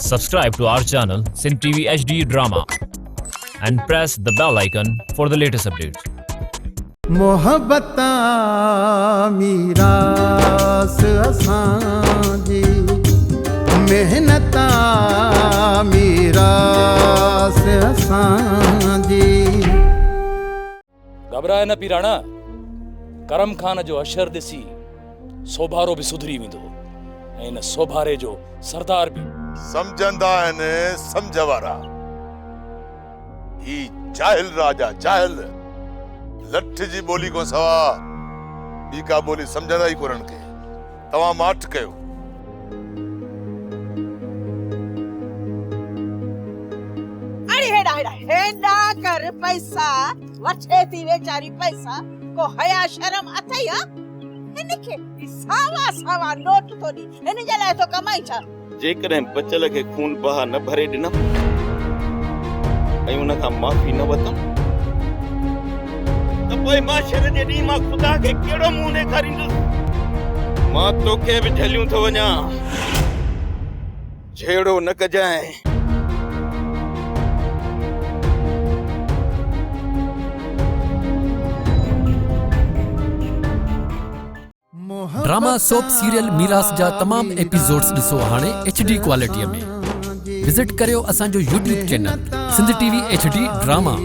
Subscribe to our channel Sin TV HD Drama and press the bell icon for the latest updates. मोहब्बता मीरास असांजी मेहनता मीरास असांजी। घबराए न पीराणा, करम खान जो अशर दिसी सोभारो भी सुधरी वेंदो ऐं इन सोभारे जो सरदार भी समझंदा आहिनि समझ वारा। ही जाहिल राजा जाहिल लठ जी ॿोली को सवा ॿी का ॿोली समझंदा ई कोन्हनि खे। तव्हां माठ कयो। अरे हेडा हेडा हेडा कर पैसा वठे थी वेचारी पैसा को हया शर्म अथई हा। इनखे सावा सावा नोट तो दी इन जे लाइ तो कमाई छा। जेकॾहिं बचल खे खून बहा न भरे ॾिनमि ऐं उन खां माफ़ी न वरितमि त पोइ माशर जे ॾींहुं मां ख़ुदा खे कहिड़ो मुंहुं ॾेखारींदुसि। मां तोखे बि झलियूं थो वञा, झेड़ो न कजांइ। ड्रामा सोप सीरियल मीरास जा तमाम एपिसोड्स ॾिसो हाणे HD क्वालिटीअ में। विजिट करियो असांजो YouTube channel Sindh TV HD drama.